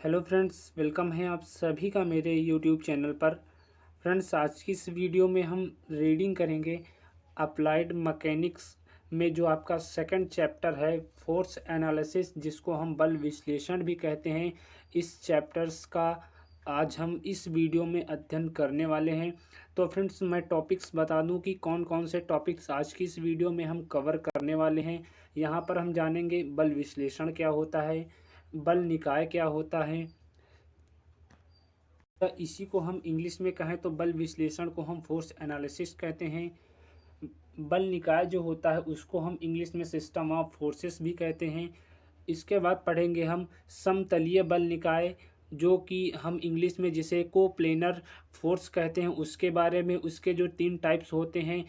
Hello friends, welcome है आप सभी का मेरे यूट्यूब चैनल पर। फ्रेंड्स, आज की इस वीडियो में हम रीडिंग करेंगे अप्लाइड मैकेनिक्स में जो आपका सेकंड चैप्टर है फोर्स एनालिसिस, जिसको हम बल विश्लेषण भी कहते हैं। इस चैप्टर्स का आज हम इस वीडियो में अध्ययन करने वाले हैं। तो फ्रेंड्स, मैं टॉपिक्स बता दूं कि कौन कौन से टॉपिक्स आज की इस वीडियो में हम कवर करने वाले हैं। यहाँ पर हम जानेंगे बल विश्लेषण क्या होता है, बल निकाय क्या होता है। तो इसी को हम इंग्लिश में कहें तो बल विश्लेषण को हम फोर्स एनालिसिस कहते हैं। बल निकाय जो होता है उसको हम इंग्लिश में सिस्टम ऑफ फोर्सेस भी कहते हैं। इसके बाद पढ़ेंगे हम समतलीय बल निकाय, जो कि हम इंग्लिश में जिसे कोप्लेनर फोर्स कहते हैं, उसके बारे में। उसके जो 3 टाइप्स होते हैं,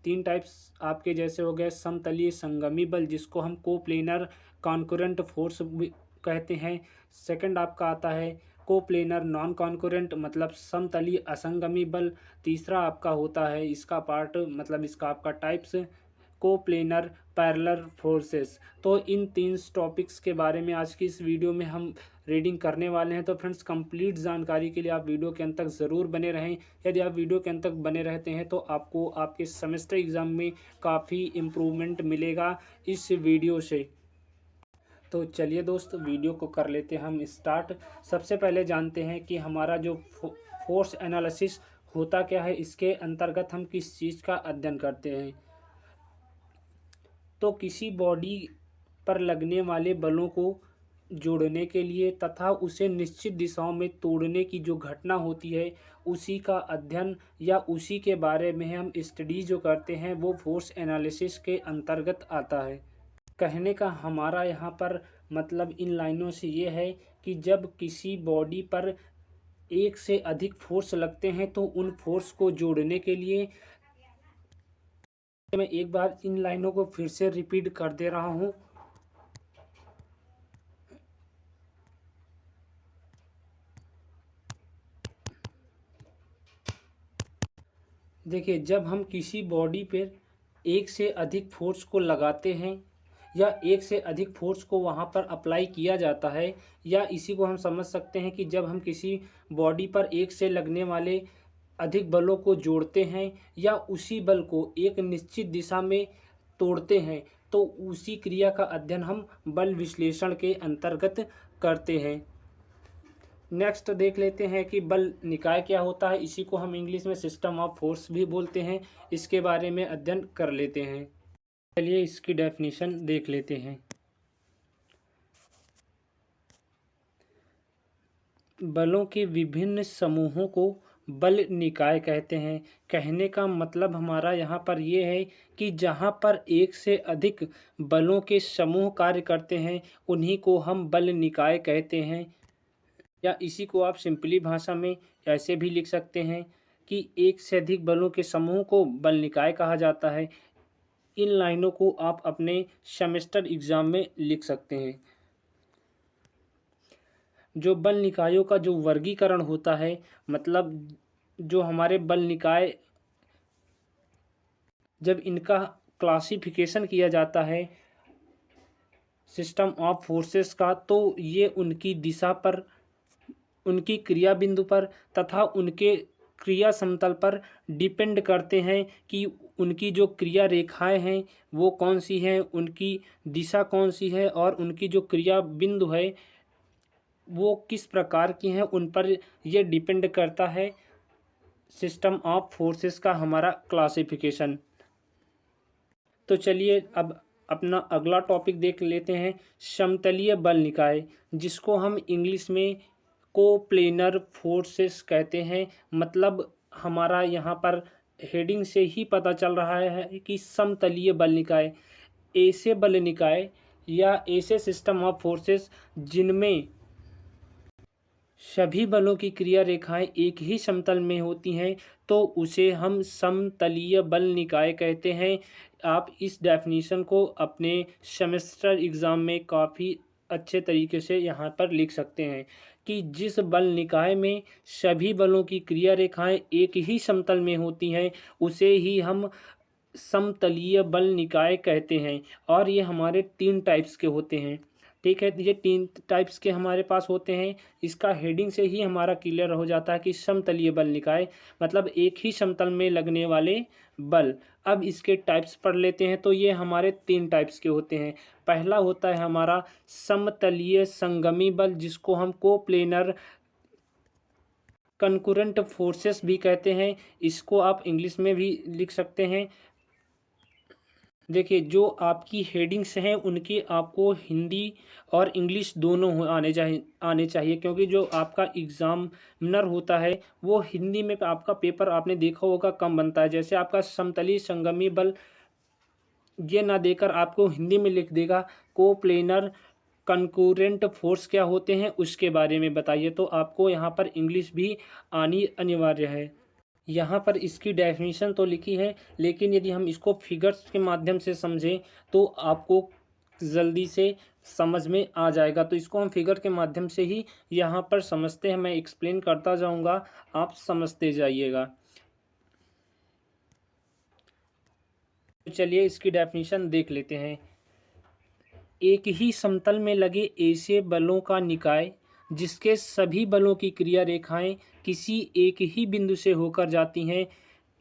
3 टाइप्स आपके जैसे हो गए समतलीय संगमी बल, जिसको हम कोप्लेनर कॉन्करेंट फोर्स भी कहते हैं। सेकंड आपका आता है कोप्लेनर नॉन कॉन्करेंट, मतलब समतलीय असंगमी बल। तीसरा आपका होता है इसका पार्ट, मतलब इसका आपका टाइप्स कोप्लेनर पैरेलल फोर्सेस। तो इन 3 टॉपिक्स के बारे में आज की इस वीडियो में हम रीडिंग करने वाले हैं। तो फ्रेंड्स, कंप्लीट जानकारी के लिए आप वीडियो के अंत तक ज़रूर बने रहें। यदि आप वीडियो के अंत तक बने रहते हैं तो आपको आपके सेमेस्टर एग्ज़ाम में काफ़ी इम्प्रूवमेंट मिलेगा इस वीडियो से। तो चलिए दोस्त, वीडियो को कर लेते हैं हम स्टार्ट। सबसे पहले जानते हैं कि हमारा जो फोर्स एनालिसिस होता क्या है, इसके अंतर्गत हम किस चीज़ का अध्ययन करते हैं। तो किसी बॉडी पर लगने वाले बलों को जोड़ने के लिए तथा उसे निश्चित दिशाओं में तोड़ने की जो घटना होती है, उसी का अध्ययन या उसी के बारे में हम स्टडी जो करते हैं, वो फोर्स एनालिसिस के अंतर्गत आता है। कहने का हमारा यहाँ पर मतलब इन लाइनों से ये है कि जब किसी बॉडी पर एक से अधिक फोर्स लगते हैं तो उन फोर्स को जोड़ने के लिए, मैं एक बार इन लाइनों को फिर से रिपीट कर दे रहा हूँ। देखिए, जब हम किसी बॉडी पर एक से अधिक फोर्स को लगाते हैं या एक से अधिक फोर्स को वहाँ पर अप्लाई किया जाता है, या इसी को हम समझ सकते हैं कि जब हम किसी बॉडी पर एक से लगने वाले अधिक बलों को जोड़ते हैं या उसी बल को एक निश्चित दिशा में तोड़ते हैं, तो उसी क्रिया का अध्ययन हम बल विश्लेषण के अंतर्गत करते हैं। नेक्स्ट देख लेते हैं कि बल निकाय क्या होता है। इसी को हम इंग्लिश में सिस्टम ऑफ फोर्स भी बोलते हैं। इसके बारे में अध्ययन कर लेते हैं। चलिए इसकी डेफिनेशन देख लेते हैं। बलों के विभिन्न समूहों को बल निकाय कहते हैं। कहने का मतलब हमारा यहाँ पर ये है कि जहाँ पर एक से अधिक बलों के समूह कार्य करते हैं, उन्हीं को हम बल निकाय कहते हैं। या इसी को आप सिंपली भाषा में ऐसे भी लिख सकते हैं कि एक से अधिक बलों के समूह को बल निकाय कहा जाता है। इन लाइनों को आप अपने सेमेस्टर एग्ज़ाम में लिख सकते हैं। जो बल निकायों का जो वर्गीकरण होता है, मतलब जो हमारे बल निकाय, जब इनका क्लासिफिकेशन किया जाता है सिस्टम ऑफ फोर्सेस का, तो ये उनकी दिशा पर, उनकी क्रिया बिंदु पर तथा उनके क्रिया समतल पर डिपेंड करते हैं कि उनकी जो क्रिया रेखाएं हैं वो कौन सी हैं, उनकी दिशा कौन सी है और उनकी जो क्रिया बिंदु है वो किस प्रकार की हैं, उन पर यह डिपेंड करता है सिस्टम ऑफ फोर्सेस का हमारा क्लासिफिकेशन। तो चलिए अब अपना अगला टॉपिक देख लेते हैं, समतलीय बल निकाय, जिसको हम इंग्लिश में कोप्लेनर फोर्सेस कहते हैं। मतलब हमारा यहाँ पर हेडिंग से ही पता चल रहा है कि समतलीय बल निकाय ऐसे बल निकाय या ऐसे सिस्टम ऑफ फोर्सेस जिनमें सभी बलों की क्रिया रेखाएं एक ही समतल में होती हैं, तो उसे हम समतलीय बल निकाय कहते हैं। आप इस डेफिनेशन को अपने सेमेस्टर एग्ज़ाम में काफ़ी अच्छे तरीके से यहाँ पर लिख सकते हैं कि जिस बल निकाय में सभी बलों की क्रिया रेखाएं एक ही समतल में होती हैं, उसे ही हम समतलीय बल निकाय कहते हैं। और ये हमारे 3 टाइप्स के होते हैं। ठीक है, ये 3 टाइप्स के हमारे पास होते हैं। इसका हेडिंग से ही हमारा क्लियर हो जाता है कि समतलीय बल निकाय मतलब एक ही समतल में लगने वाले बल। अब इसके टाइप्स पढ़ लेते हैं। तो ये हमारे 3 टाइप्स के होते हैं। पहला होता है हमारा समतलीय संगमी बल, जिसको हम कोप्लेनर कंकरेंट फोर्सेस भी कहते हैं। इसको आप इंग्लिश में भी लिख सकते हैं। देखिए, जो आपकी हेडिंग्स हैं उनकी आपको हिंदी और इंग्लिश दोनों आने चाहिए, क्योंकि जो आपका एग्जामिनर होता है वो हिंदी में आपका पेपर आपने देखा होगा कम बनता है। जैसे आपका समतलीय संगमी बल ये ना देकर आपको हिंदी में लिख देगा कोप्लेनर कंकरेंट फोर्स क्या होते हैं उसके बारे में बताइए, तो आपको यहाँ पर इंग्लिश भी आनी अनिवार्य है। यहाँ पर इसकी डेफिनेशन तो लिखी है, लेकिन यदि हम इसको फिगर्स के माध्यम से समझें तो आपको जल्दी से समझ में आ जाएगा। तो इसको हम फिगर के माध्यम से ही यहाँ पर समझते हैं। मैं एक्सप्लेन करता जाऊँगा, आप समझते जाइएगा। तो चलिए इसकी डेफिनेशन देख लेते हैं। एक ही समतल में लगे ऐसे बलों का निकाय जिसके सभी बलों की क्रिया रेखाएं किसी एक ही बिंदु से होकर जाती हैं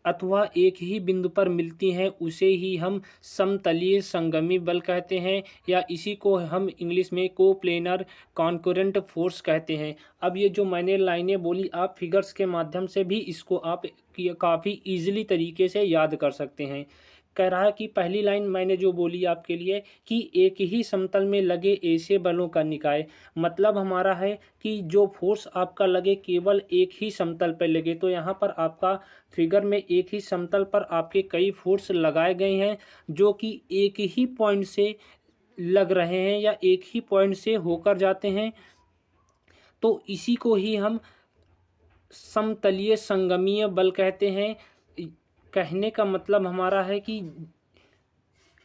अथवा एक ही बिंदु पर मिलती हैं, उसे ही हम समतलीय संगमी बल कहते हैं, या इसी को हम इंग्लिश में कोप्लेनर कॉन्करेंट फोर्स कहते हैं। अब ये जो मैंने लाइनें बोली, आप फिगर्स के माध्यम से भी इसको आप काफ़ी इजीली तरीके से याद कर सकते हैं। कह रहा है कि पहली लाइन मैंने जो बोली आपके लिए कि एक ही समतल में लगे ऐसे बलों का निकाय, मतलब हमारा है कि जो फोर्स आपका लगे केवल एक ही समतल पर लगे। तो यहाँ पर आपका फिगर में एक ही समतल पर आपके कई फोर्स लगाए गए हैं जो कि एक ही पॉइंट से लग रहे हैं या एक ही पॉइंट से होकर जाते हैं। तो इसी को ही हम समतलीय संगमीय बल कहते हैं। कहने का मतलब हमारा है कि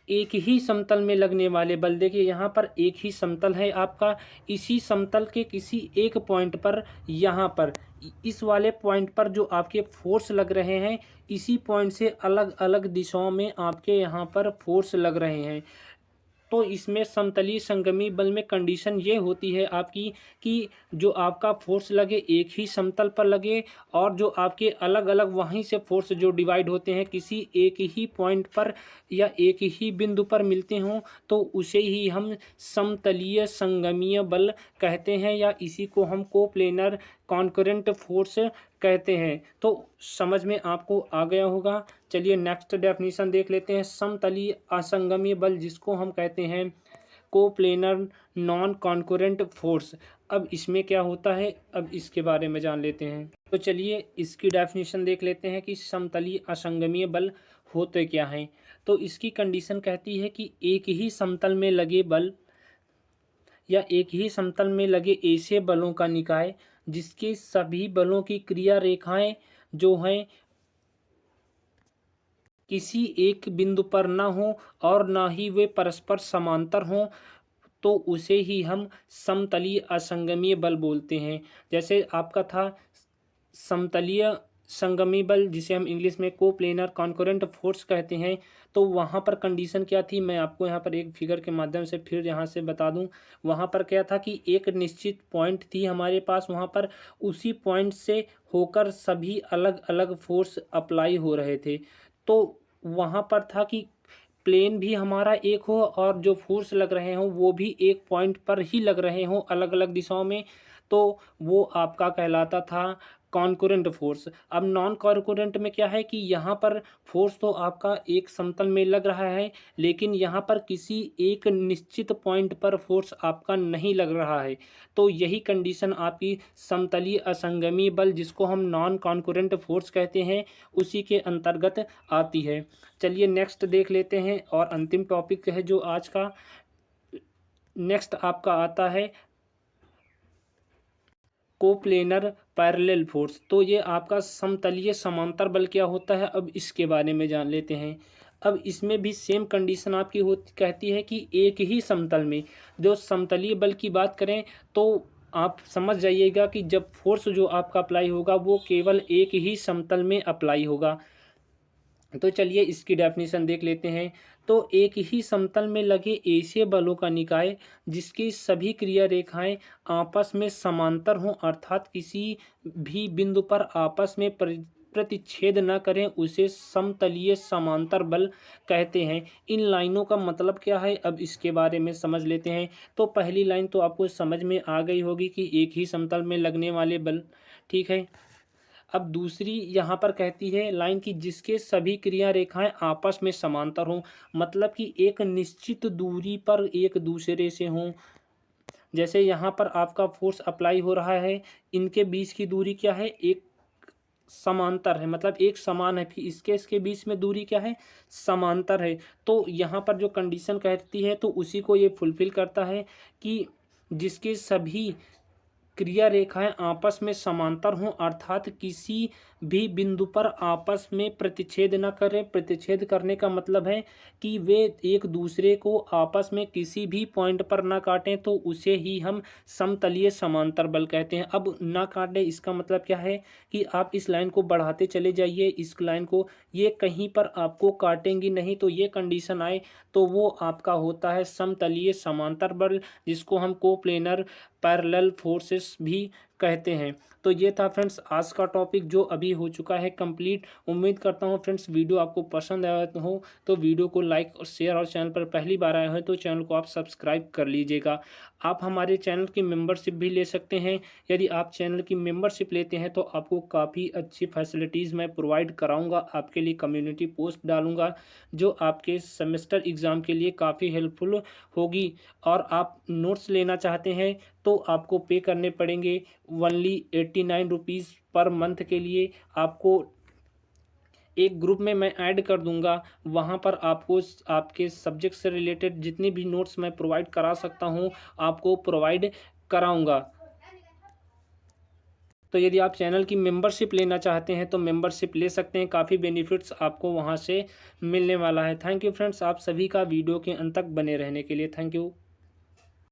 एक ही समतल में लगने वाले बल। देखिए यहाँ पर एक ही समतल है आपका, इसी समतल के किसी एक पॉइंट पर, यहाँ पर इस वाले पॉइंट पर जो आपके फोर्स लग रहे हैं, इसी पॉइंट से अलग अलग दिशाओं में आपके यहाँ पर फोर्स लग रहे हैं। तो इसमें समतलीय संगमी बल में कंडीशन ये होती है आपकी कि जो आपका फोर्स लगे एक ही समतल पर लगे, और जो आपके अलग अलग वहीं से फोर्स जो डिवाइड होते हैं किसी एक ही पॉइंट पर या एक ही बिंदु पर मिलते हों, तो उसे ही हम समतलीय संगमीय बल कहते हैं, या इसी को हम कोप्लेनर कॉन्करेंट फोर्स कहते हैं। तो समझ में आपको आ गया होगा। चलिए नेक्स्ट डेफिनेशन देख लेते हैं। समतलीय असंगमीय बल जिसको हम कहते हैं कोप्लेनर नॉन कॉन्करेंट फोर्स। अब इसमें क्या होता है, अब इसके बारे में जान लेते हैं। तो चलिए इसकी डेफिनेशन देख लेते हैं कि समतलीय असंगमीय बल होते क्या हैं। तो इसकी कंडीशन कहती है कि एक ही समतल में लगे बल या एक ही समतल में लगे ऐसे बलों का निकाय जिसके सभी बलों की क्रिया रेखाएं जो हैं किसी एक बिंदु पर न हो और ना ही वे परस्पर समांतर हों, तो उसे ही हम समतलीय असंगमीय बल बोलते हैं। जैसे आपका था समतलीय संगमी बल जिसे हम इंग्लिश में कोप्लेनर कॉन्करेंट फोर्स कहते हैं, तो वहाँ पर कंडीशन क्या थी, मैं आपको यहाँ पर एक फिगर के माध्यम से फिर यहाँ से बता दूँ। वहाँ पर क्या था कि एक निश्चित पॉइंट थी हमारे पास, वहाँ पर उसी पॉइंट से होकर सभी अलग अलग फोर्स अप्लाई हो रहे थे। तो वहाँ पर था कि प्लेन भी हमारा एक हो और जो फोर्स लग रहे हों वो भी एक पॉइंट पर ही लग रहे हों अलग अलग दिशाओं में, तो वो आपका कहलाता था कॉन्करेंट फोर्स। अब नॉन कॉन्करेंट में क्या है कि यहाँ पर फोर्स तो आपका एक समतल में लग रहा है, लेकिन यहाँ पर किसी एक निश्चित पॉइंट पर फोर्स आपका नहीं लग रहा है। तो यही कंडीशन आपकी समतलीय असंगमी बल जिसको हम नॉन कॉन्करेंट फोर्स कहते हैं उसी के अंतर्गत आती है। चलिए नेक्स्ट देख लेते हैं, और अंतिम टॉपिक है जो आज का। नेक्स्ट आपका आता है कोप्लेनर पैरेलल फोर्स। तो ये आपका समतलीय समांतर बल क्या होता है, अब इसके बारे में जान लेते हैं। अब इसमें भी सेम कंडीशन आपकी होती कहती है कि एक ही समतल में, जो समतलीय बल की बात करें तो आप समझ जाइएगा कि जब फोर्स जो आपका अप्लाई होगा वो केवल एक ही समतल में अप्लाई होगा। तो चलिए इसकी डेफिनेशन देख लेते हैं। तो एक ही समतल में लगे ऐसे बलों का निकाय जिसकी सभी क्रिया रेखाएं आपस में समांतर हों, अर्थात किसी भी बिंदु पर आपस में प्रतिच्छेद न करें, उसे समतलीय समांतर बल कहते हैं। इन लाइनों का मतलब क्या है, अब इसके बारे में समझ लेते हैं। तो पहली लाइन तो आपको समझ में आ गई होगी कि एक ही समतल में लगने वाले बल, ठीक है। अब दूसरी यहाँ पर कहती है लाइन की जिसके सभी क्रिया रेखाएं आपस में समांतर हों, मतलब कि एक निश्चित दूरी पर एक दूसरे से हों। जैसे यहाँ पर आपका फोर्स अप्लाई हो रहा है, इनके बीच की दूरी क्या है, एक समांतर है, मतलब एक समान है। फिर इसके बीच में दूरी क्या है, समांतर है। तो यहाँ पर जो कंडीशन कहती है तो उसी को ये फुलफिल करता है कि जिसके सभी क्रिया रेखाएं आपस में समांतर हों, अर्थात किसी भी बिंदु पर आपस में प्रतिच्छेद न करें। प्रतिच्छेद करने का मतलब है कि वे एक दूसरे को आपस में किसी भी पॉइंट पर ना काटें, तो उसे ही हम समतलीय समांतर बल कहते हैं। अब ना काटें इसका मतलब क्या है कि आप इस लाइन को बढ़ाते चले जाइए, इस लाइन को, ये कहीं पर आपको काटेंगी नहीं। तो ये कंडीशन आए तो वो आपका होता है समतलीय समांतर बल, जिसको हम कोप्लेनर पैरेलल फोर्सेस भी कहते हैं। तो ये था फ्रेंड्स आज का टॉपिक जो अभी हो चुका है कंप्लीट। उम्मीद करता हूँ फ्रेंड्स वीडियो आपको पसंद आया हो तो वीडियो को लाइक और शेयर, और चैनल पर पहली बार आए हैं तो चैनल को आप सब्सक्राइब कर लीजिएगा। आप हमारे चैनल की मेंबरशिप भी ले सकते हैं। यदि आप चैनल की मेंबरशिप लेते हैं तो आपको काफ़ी अच्छी फैसिलिटीज़ मैं प्रोवाइड कराऊंगा, आपके लिए कम्युनिटी पोस्ट डालूंगा जो आपके सेमेस्टर एग्ज़ाम के लिए काफ़ी हेल्पफुल होगी। और आप नोट्स लेना चाहते हैं तो आपको पे करने पड़ेंगे ओनली 89 रुपीज़ पर मंथ के लिए। आपको एक ग्रुप में मैं ऐड कर दूंगा, वहाँ पर आपको आपके सब्जेक्ट से रिलेटेड जितनी भी नोट्स मैं प्रोवाइड करा सकता हूँ आपको प्रोवाइड कराऊंगा। तो यदि आप चैनल की मेंबरशिप लेना चाहते हैं तो मेंबरशिप ले सकते हैं, काफ़ी बेनिफिट्स आपको वहाँ से मिलने वाला है। थैंक यू फ्रेंड्स, आप सभी का वीडियो के अंत तक बने रहने के लिए। Thank you.